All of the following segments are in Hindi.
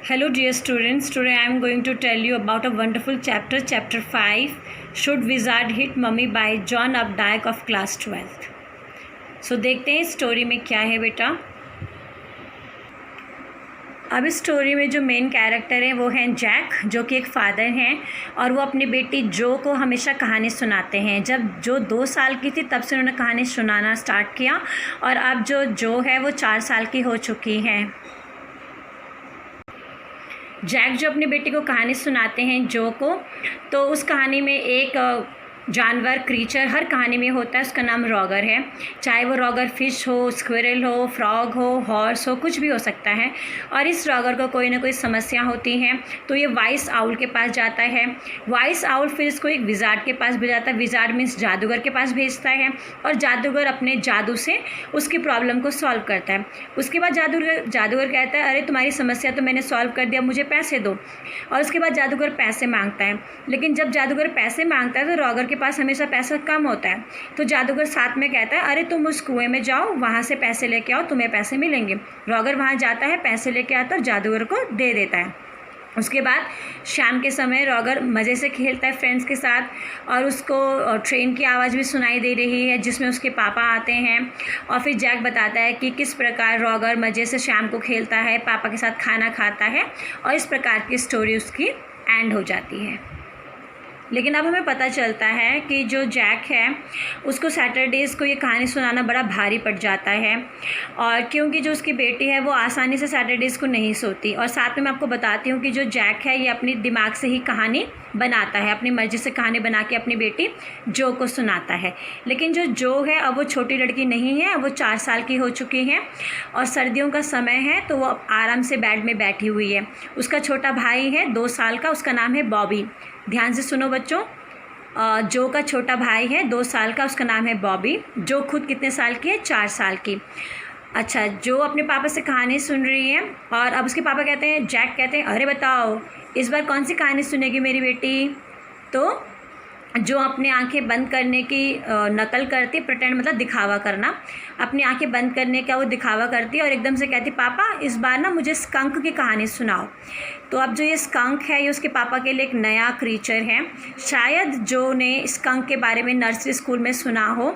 Hello dear students, today I am going to tell you about a wonderful chapter, chapter 5, Should Wizard Hit Mummy by John Updike of class 12th. So देखते हैं स्टोरी में क्या है बेटा। अब इस स्टोरी में जो मेन कैरेक्टर हैं वो हैं जैक, जो कि एक फादर हैं और वो अपनी बेटी जो को हमेशा कहानी सुनाते हैं। जब जो 2 साल की थी तब से उन्होंने कहानी सुनाना स्टार्ट किया और अब जो है वो 4 साल की हो चुकी हैं। जैक जो अपनी बेटी को कहानी सुनाते हैं जो को, तो उस कहानी में एक जानवर क्रीचर हर कहानी में होता है, उसका नाम रॉगर है। चाहे वो रॉगर फिश हो, स्क्विरल हो, फ्रॉग हो, हॉर्स हो, कुछ भी हो सकता है। और इस रॉगर को कोई ना कोई समस्या होती है तो ये वाइस आउल के पास जाता है। वाइस आउल फिर इसको एक विजार्ड के पास भेजाता है। विजार्ड मीन्स जादूगर के पास भेजता है और जादूगर अपने जादू से उसकी प्रॉब्लम को सॉल्व करता है। उसके बाद जादूगर कहता है, अरे तुम्हारी समस्या तो मैंने सॉल्व कर दिया, मुझे पैसे दो। और उसके बाद जादूगर पैसे मांगता है। लेकिन जब जादूगर पैसे मांगता है तो रॉगर के पास हमेशा पैसा कम होता है। तो जादूगर साथ में कहता है, अरे तुम उस कुएं में जाओ, वहाँ से पैसे लेके आओ, तुम्हें पैसे मिलेंगे। रॉगर वहाँ जाता है, पैसे लेके आता है और जादूगर को दे देता है। उसके बाद शाम के समय रॉगर मज़े से खेलता है फ्रेंड्स के साथ और उसको ट्रेन की आवाज़ भी सुनाई दे रही है जिसमें उसके पापा आते हैं। और फिर जैक बताता है कि किस प्रकार रॉगर मज़े से शाम को खेलता है, पापा के साथ खाना खाता है और इस प्रकार की स्टोरी उसकी एंड हो जाती है। लेकिन अब हमें पता चलता है कि जो जैक है उसको सैटरडेज़ को ये कहानी सुनाना बड़ा भारी पड़ जाता है, और क्योंकि जो उसकी बेटी है वो आसानी से सैटरडेज़ को नहीं सोती। और साथ में मैं आपको बताती हूँ कि जो जैक है ये अपनी दिमाग से ही कहानी बनाता है, अपनी मर्ज़ी से कहानी बना के अपनी बेटी जो को सुनाता है। लेकिन जो है अब वो छोटी लड़की नहीं है, अब वो 4 साल की हो चुकी है और सर्दियों का समय है तो वो आराम से बेड में बैठी हुई है। उसका छोटा भाई है 2 साल का, उसका नाम है बॉबी। ध्यान से सुनो बच्चों, जो का छोटा भाई है 2 साल का, उसका नाम है बॉबी। जो खुद कितने साल की है? 4 साल की। अच्छा, जो अपने पापा से कहानी सुन रही है और अब उसके पापा कहते हैं, जैक कहते हैं, अरे बताओ इस बार कौन सी कहानी सुनेगी मेरी बेटी? तो जो अपनी आंखें बंद करने की नकल करती, प्रिटेंड मतलब दिखावा करना, अपनी आंखें बंद करने का वो दिखावा करती है और एकदम से कहती, पापा इस बार ना मुझे स्कंक की कहानी सुनाओ। तो अब जो ये स्कंक है ये उसके पापा के लिए एक नया क्रीचर है। शायद जो ने स्कंक के बारे में नर्सरी स्कूल में सुना हो।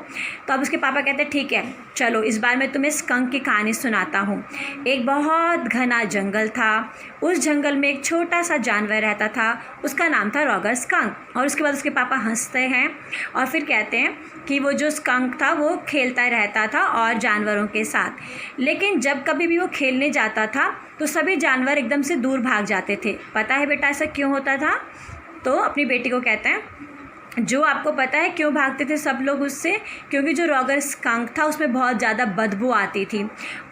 तो अब उसके पापा कहते हैं, ठीक है चलो इस बार मैं तुम्हें स्कंक की कहानी सुनाता हूँ। एक बहुत घना जंगल था। उस जंगल में एक छोटा सा जानवर रहता था, उसका नाम था रॉगर स्कंक। और उसके बाद उसके पापा हंसते हैं और फिर कहते हैं कि वो जो स्कंक था वो खेलता रहता था और जानवरों के साथ। लेकिन जब कभी भी वो खेलने जाता था तो सभी जानवर एकदम से दूर भाग जाते थे। पता है बेटा ऐसा क्यों होता था? तो अपनी बेटी को कहते हैं, जो आपको पता है क्यों भागते थे सब लोग उससे? क्योंकि जो रॉगर स्कंक था उसमें बहुत ज़्यादा बदबू आती थी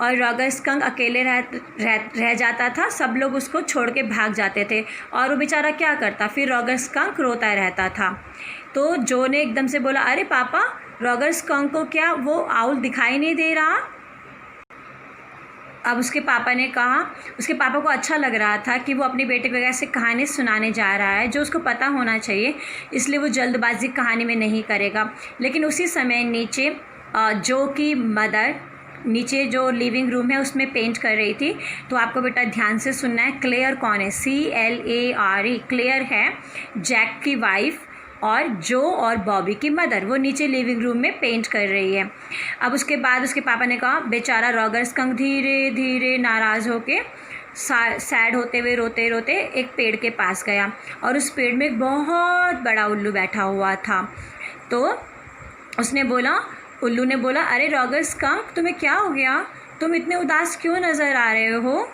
और रॉगर स्कंक अकेले रह जाता था, सब लोग उसको छोड़ के भाग जाते थे और वो बेचारा क्या करता, फिर रॉगर स्कंक रोता रहता था। तो जो ने एकदम से बोला, अरे पापा रॉगर स्कंक को क्या वो आउल दिखाई नहीं दे रहा? अब उसके पापा ने कहा, उसके पापा को अच्छा लग रहा था कि वो अपनी बेटे को ऐसे कहानी सुनाने जा रहा है जो उसको पता होना चाहिए, इसलिए वो जल्दबाजी कहानी में नहीं करेगा। लेकिन उसी समय नीचे जो की मदर नीचे जो लिविंग रूम है उसमें पेंट कर रही थी। तो आपको बेटा ध्यान से सुनना है। क्लेयर कौन है? CLARE। क्लेयर है जैक की वाइफ और जो और बॉबी की मदर, वो नीचे लिविंग रूम में पेंट कर रही है। अब उसके बाद उसके पापा ने कहा, बेचारा रॉगर स्कंक धीरे धीरे नाराज़ होके सैड होते हुए रोते रोते एक पेड़ के पास गया और उस पेड़ में एक बहुत बड़ा उल्लू बैठा हुआ था। तो उल्लू ने बोला, अरे रॉगर स्कंक तुम्हें क्या हो गया? तुम इतने उदास क्यों नज़र आ रहे हो?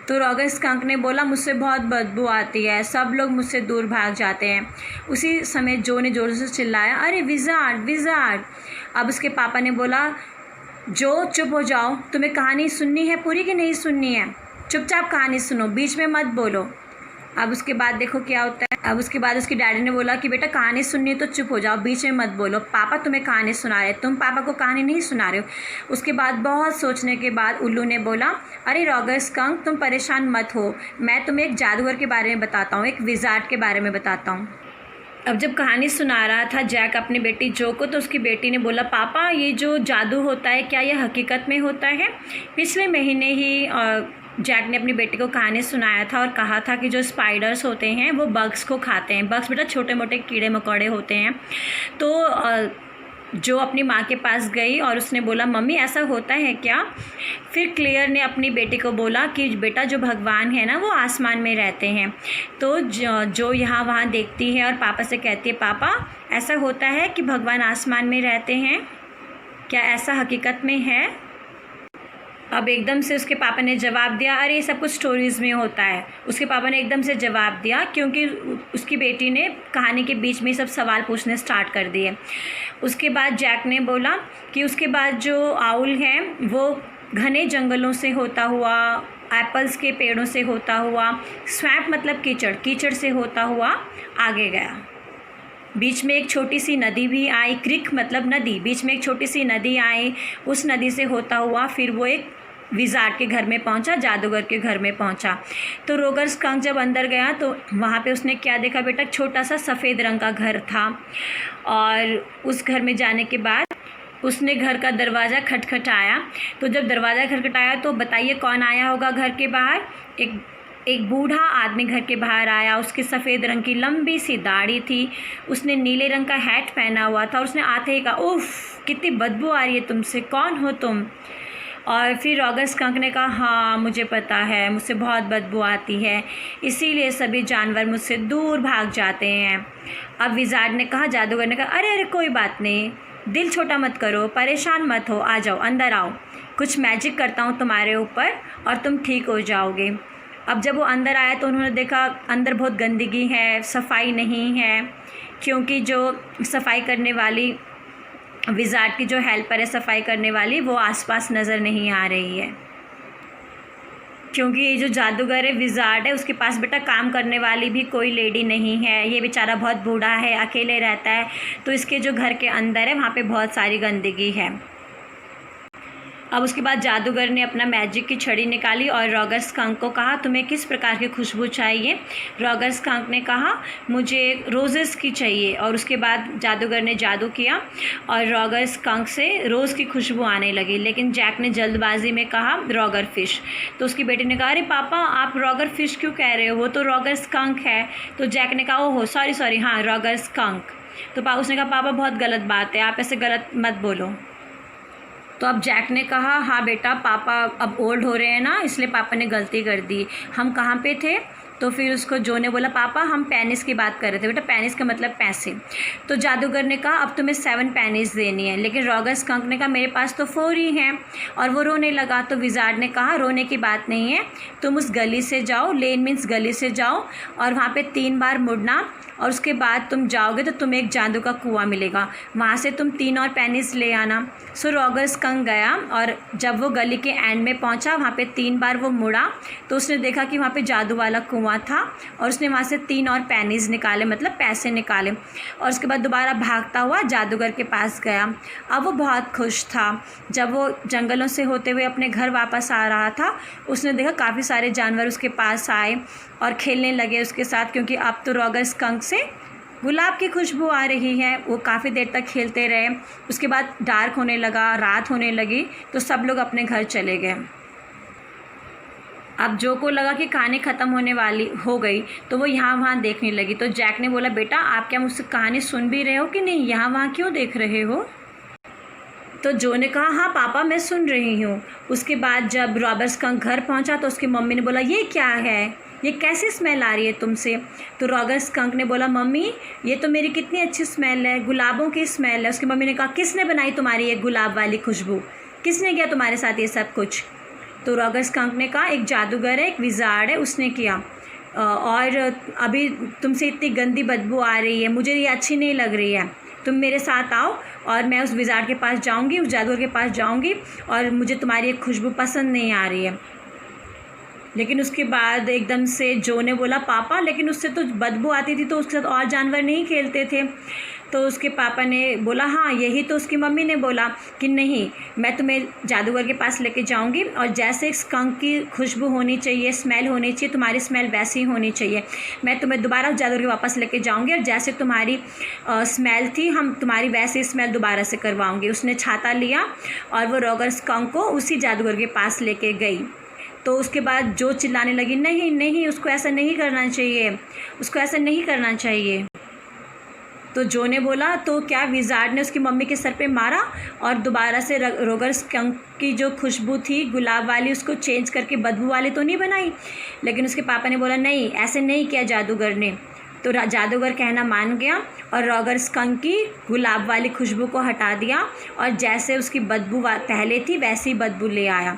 तो रॉगर स्कंक ने बोला, मुझसे बहुत बदबू आती है, सब लोग मुझसे दूर भाग जाते हैं। उसी समय जो ने ज़ोर से चिल्लाया, अरे विज़ार्ड विज़ार्ड। अब उसके पापा ने बोला, जो चुप हो जाओ, तुम्हें कहानी सुननी है पूरी कि नहीं सुननी है? चुपचाप कहानी सुनो, बीच में मत बोलो। अब उसके बाद देखो क्या होता है। अब उसके बाद उसकी डैडी ने बोला कि बेटा कहानी सुननी है तो चुप हो जाओ, बीच में मत बोलो, पापा तुम्हें कहानी सुना रहे, तुम पापा को कहानी नहीं सुना रहे हो। उसके बाद बहुत सोचने के बाद उल्लू ने बोला, अरे रॉगर स्कंक तुम परेशान मत हो, मैं तुम्हें एक जादूगर के बारे में बताता हूँ, एक विज़ार्ड के बारे में बताता हूँ। अब जब कहानी सुना रहा था जैक अपनी बेटी जो को, तो उसकी बेटी ने बोला, पापा ये जो जादू होता है क्या यह हकीकत में होता है? पिछले महीने ही जैक ने अपनी बेटी को कहानी सुनाया था और कहा था कि जो स्पाइडर्स होते हैं वो बग्स को खाते हैं। बग्स बेटा छोटे मोटे कीड़े मकोड़े होते हैं। तो जो अपनी माँ के पास गई और उसने बोला मम्मी ऐसा होता है क्या। फिर क्लेयर ने अपनी बेटी को बोला कि बेटा जो भगवान है ना वो आसमान में रहते हैं। तो जो यहाँ वहाँ देखती है और पापा से कहती है पापा ऐसा होता है कि भगवान आसमान में रहते हैं, क्या ऐसा हकीकत में है। अब एकदम से उसके पापा ने जवाब दिया अरे ये सब कुछ स्टोरीज़ में होता है। उसके पापा ने एकदम से जवाब दिया क्योंकि उसकी बेटी ने कहानी के बीच में सब सवाल पूछने स्टार्ट कर दिए। उसके बाद जैक ने बोला कि उसके बाद जो आउल है वो घने जंगलों से होता हुआ, एप्पल्स के पेड़ों से होता हुआ, स्वैम्प मतलब कीचड़, कीचड़ से होता हुआ आगे गया। बीच में एक छोटी सी नदी भी आई, क्रिक मतलब नदी, बीच में एक छोटी सी नदी आई। उस नदी से होता हुआ फिर वो एक विज़ार्ड के घर में पहुंचा, जादूगर के घर में पहुंचा। तो रोगर स्कंक जब अंदर गया तो वहाँ पे उसने क्या देखा बेटा, छोटा सा सफ़ेद रंग का घर था। और उस घर में जाने के बाद उसने घर का दरवाज़ा खटखटाया। तो जब दरवाज़ा खटखटाया तो बताइए कौन आया होगा घर के बाहर। एक बूढ़ा आदमी घर के बाहर आया। उसकी सफ़ेद रंग की लंबी सी दाढ़ी थी, उसने नीले रंग का हैट पहना हुआ था और उसने आते ही कहा उफ़ कितनी बदबू आ रही है तुमसे, कौन हो तुम। और फिर रॉगर स्कंक ने कहा हाँ मुझे पता है, मुझसे बहुत बदबू आती है, इसीलिए सभी जानवर मुझसे दूर भाग जाते हैं। अब विज़ार्ड ने कहा, जादूगर ने कहा अरे अरे कोई बात नहीं, दिल छोटा मत करो, परेशान मत हो, आ जाओ अंदर आओ, कुछ मैजिक करता हूँ तुम्हारे ऊपर और तुम ठीक हो जाओगे। अब जब वो अंदर आया तो उन्होंने देखा अंदर बहुत गंदगी है, सफाई नहीं है, क्योंकि जो सफाई करने वाली विज़ार्ड की जो हेल्पर है सफाई करने वाली वो आसपास नज़र नहीं आ रही है। क्योंकि ये जो जादूगर है विज़ार्ड है उसके पास बेटा काम करने वाली भी कोई लेडी नहीं है, ये बेचारा बहुत बूढ़ा है, अकेले रहता है। तो इसके जो घर के अंदर है वहाँ पे बहुत सारी गंदगी है। अब उसके बाद जादूगर ने अपना मैजिक की छड़ी निकाली और रॉगर स्कंक को कहा तुम्हें किस प्रकार की खुशबू चाहिए। रॉगर स्कंक ने कहा मुझे रोज़ेस की चाहिए। और उसके बाद जादूगर ने जादू किया और रॉगर स्कंक से रोज़ की खुशबू आने लगी। लेकिन जैक ने जल्दबाजी में कहा रॉगर फिश। तो उसकी बेटी ने कहा अरे पापा आप रॉगर फिश क्यों कह रहे हो, वो तो रॉगर स्कंक है। तो जैक ने कहा ओहो सॉरी हाँ रॉगर स्कंक। तो उसने कहा पापा बहुत गलत बात है, आप ऐसे गलत मत बोलो। तो अब जैक ने कहा हाँ बेटा पापा अब ओल्ड हो रहे हैं ना, इसलिए पापा ने गलती कर दी, हम कहाँ पे थे। तो फिर उसको जो ने बोला पापा हम पेनिस की बात कर रहे थे। बेटा पेनिस का मतलब पैसे। तो जादूगर ने कहा अब तुम्हें 7 पेनिस देनी है। लेकिन रॉगर स्कंक ने कहा मेरे पास तो 4 ही हैं, और वो रोने लगा। तो विज़ार्ड ने कहा रोने की बात नहीं है, तुम उस गली से जाओ, लेन मीन्स गली से जाओ और वहाँ पे 3 बार मुड़ना और उसके बाद तुम जाओगे तो तुम्हें एक जादू का कुआं मिलेगा, वहाँ से तुम 3 और पेनिस ले आना। सो रॉगर स्कंक गया और जब वो गली के एंड में पहुँचा वहाँ पे 3 बार वो मुड़ा तो उसने देखा कि वहाँ पे जादू वाला कुआं था और उसने वहाँ से 3 और पेनिस निकाले, मतलब पैसे निकाले। और उसके बाद दोबारा भागता हुआ जादूगर के पास गया। अब वो बहुत खुश था। जब वो जंगलों से होते हुए अपने घर वापस आ रहा था उसने देखा काफ़ी सारे जानवर उसके पास आए और खेलने लगे उसके साथ, क्योंकि अब तो रॉगर स्कंक से गुलाब की खुशबू आ रही है। वो काफ़ी देर तक खेलते रहे। उसके बाद डार्क होने लगा, रात होने लगी, तो सब लोग अपने घर चले गए। अब जो को लगा कि कहानी ख़त्म होने वाली हो गई तो वो यहाँ वहाँ देखने लगी। तो जैक ने बोला बेटा आप क्या मुझसे कहानी सुन भी रहे हो कि नहीं, यहाँ वहाँ क्यों देख रहे हो। तो जो ने कहा हाँ पापा मैं सुन रही हूँ। उसके बाद जब रॉबर स्कंक घर पहुँचा तो उसकी मम्मी ने बोला ये क्या है, ये कैसी स्मेल आ रही है तुमसे। तो रॉगर स्कंक ने बोला मम्मी ये तो मेरी कितनी अच्छी स्मेल है, गुलाबों की स्मेल है। उसकी मम्मी ने कहा किसने बनाई तुम्हारी ये गुलाब वाली खुशबू, किसने किया तुम्हारे साथ ये सब कुछ। तो रॉगर स्कंक ने कहा एक जादूगर है, एक विज़ार्ड है, उसने किया। और अभी तुमसे इतनी गंदी बदबू आ रही है, मुझे ये अच्छी नहीं लग रही है, तुम मेरे साथ आओ और मैं उस विज़ार्ड के पास जाऊंगी, उस जादूगर के पास जाऊंगी और मुझे तुम्हारी एक खुशबू पसंद नहीं आ रही है। लेकिन उसके बाद एकदम से जो ने बोला पापा लेकिन उससे तो बदबू आती थी तो उसके साथ और जानवर नहीं खेलते थे। तो उसके पापा ने बोला हाँ यही तो उसकी मम्मी ने बोला कि नहीं मैं तुम्हें जादूगर के पास लेके जाऊंगी और जैसे स्कंक की खुशबू होनी चाहिए, स्मेल होनी चाहिए, तुम्हारी स्मेल वैसी ही होनी चाहिए। मैं तुम्हें दोबारा जादूगर के वापस लेके जाऊंगी और जैसे तुम्हारी स्मेल थी हम तुम्हारी वैसी स्मेल दोबारा से करवाऊंगी। उसने छाता लिया और वो रॉगर स्कंक को उसी जादूगर के पास लेके गई। तो उसके बाद जो चिल्लाने लगी, नहीं नहीं उसको ऐसा नहीं करना चाहिए, उसको ऐसा नहीं करना चाहिए। तो जो ने बोला तो क्या विज़ार्ड ने उसकी मम्मी के सर पे मारा और दोबारा से रोगर स्कंक की जो खुशबू थी गुलाब वाली उसको चेंज करके बदबू वाली तो नहीं बनाई। लेकिन उसके पापा ने बोला नहीं, ऐसे नहीं किया जादूगर ने। तो जादूगर कहना मान गया और रोगर स्कंक की गुलाब वाली खुशबू को हटा दिया और जैसे उसकी बदबू पहले थी वैसी ही बदबू ले आया।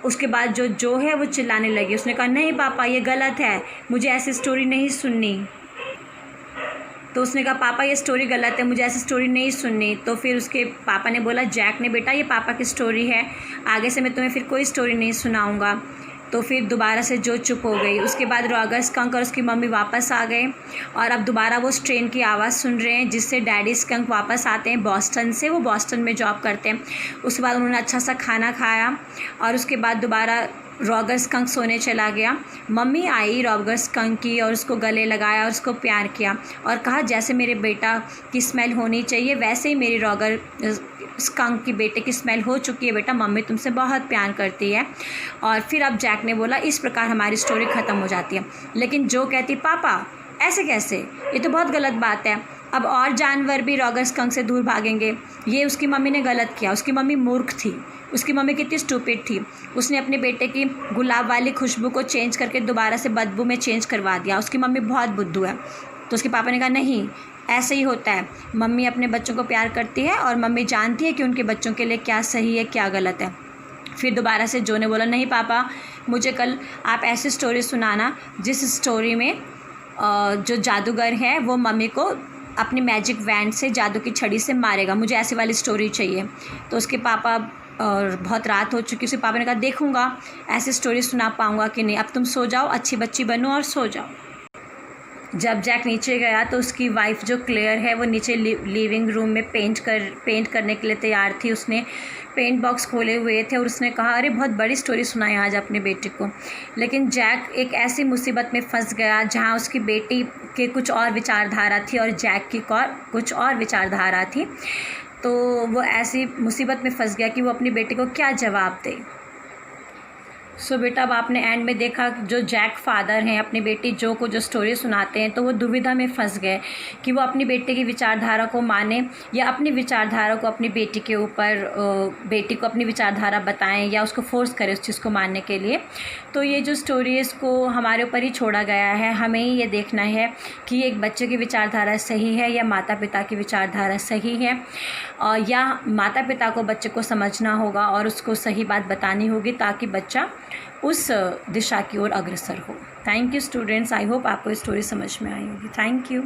उसके बाद जो है वो चिल्लाने लगी। उसने कहा नहीं पापा ये गलत है, मुझे ऐसी स्टोरी नहीं सुननी। तो उसने कहा पापा ये स्टोरी गलत है, मुझे ऐसी स्टोरी नहीं सुननी। तो फिर उसके पापा ने बोला, जैक ने, बेटा ये पापा की स्टोरी है, आगे से मैं तुम्हें फिर कोई स्टोरी नहीं सुनाऊंगा। तो फिर दोबारा से जो चुप हो गई। उसके बाद रोगर स्कंक और उसकी मम्मी वापस आ गए और अब दोबारा वो उस ट्रेन की आवाज़ सुन रहे हैं जिससे डैडी स्कंक वापस आते हैं बॉस्टन से। वो बॉस्टन में जॉब करते हैं। उसके बाद उन्होंने अच्छा सा खाना खाया और उसके बाद दोबारा रोगर स्कंक सोने चला गया। मम्मी आई रोगर स्कंक की और उसको गले लगाया और उसको प्यार किया और कहा जैसे मेरे बेटा की स्मेल होनी चाहिए वैसे ही मेरी रोगर स्कंक की बेटे की स्मेल हो चुकी है बेटा, मम्मी तुमसे बहुत प्यार करती है। और फिर अब जैक ने बोला इस प्रकार हमारी स्टोरी ख़त्म हो जाती है। लेकिन जो कहती पापा ऐसे कैसे, ये तो बहुत गलत बात है, अब और जानवर भी रोगर स्कंक से दूर भागेंगे। ये उसकी मम्मी ने गलत किया। उसकी मम्मी मूर्ख थी, उसकी मम्मी कितनी स्टूपिड थी। उसने अपने बेटे की गुलाब वाली खुशबू को चेंज करके दोबारा से बदबू में चेंज करवा दिया। उसकी मम्मी बहुत बुद्धू है। तो उसके पापा ने कहा नहीं ऐसे ही होता है, मम्मी अपने बच्चों को प्यार करती है और मम्मी जानती है कि उनके बच्चों के लिए क्या सही है क्या गलत है। फिर दोबारा से जो ने बोला नहीं पापा मुझे कल आप ऐसी स्टोरी सुनाना जिस स्टोरी में जो जादूगर है वो मम्मी को अपनी मैजिक वैंड से जादू की छड़ी से मारेगा, मुझे ऐसी वाली स्टोरी चाहिए। तो उसके पापा और बहुत रात हो चुकी, उसके पापा ने कहा देखूँगा ऐसी स्टोरी सुना पाऊँगा कि नहीं, अब तुम सो जाओ, अच्छी बच्ची बनो और सो जाओ। जब जैक नीचे गया तो उसकी वाइफ जो क्लेयर है वो नीचे लिविंग रूम में पेंट करने के लिए तैयार थी। उसने पेंट बॉक्स खोले हुए थे और उसने कहा अरे बहुत बड़ी स्टोरी सुनाई आज अपने बेटे को। लेकिन जैक एक ऐसी मुसीबत में फंस गया जहाँ उसकी बेटी के कुछ और विचारधारा थी और जैक की कुछ और विचारधारा थी। तो वो ऐसी मुसीबत में फंस गया कि वो अपनी बेटी को क्या जवाब दे। सो बेटा अब आपने एंड में देखा जो जैक फादर हैं अपनी बेटी जो को जो स्टोरी सुनाते हैं तो वो दुविधा में फंस गए कि वो अपनी बेटी की विचारधारा को माने या अपनी विचारधारा को अपनी बेटी के ऊपर बेटी को अपनी विचारधारा बताएं या उसको फोर्स करें उस चीज़ को मानने के लिए। तो ये जो स्टोरी है इसको हमारे ऊपर ही छोड़ा गया है, हमें ही ये देखना है कि एक बच्चे की विचारधारा सही है या माता पिता की विचारधारा सही है, या माता पिता को बच्चे को समझना होगा और उसको सही बात बतानी होगी ताकि बच्चा उस दिशा की ओर अग्रसर हो। Thank you students, I hope आपको स्टोरी समझ में आई होगी। Thank you.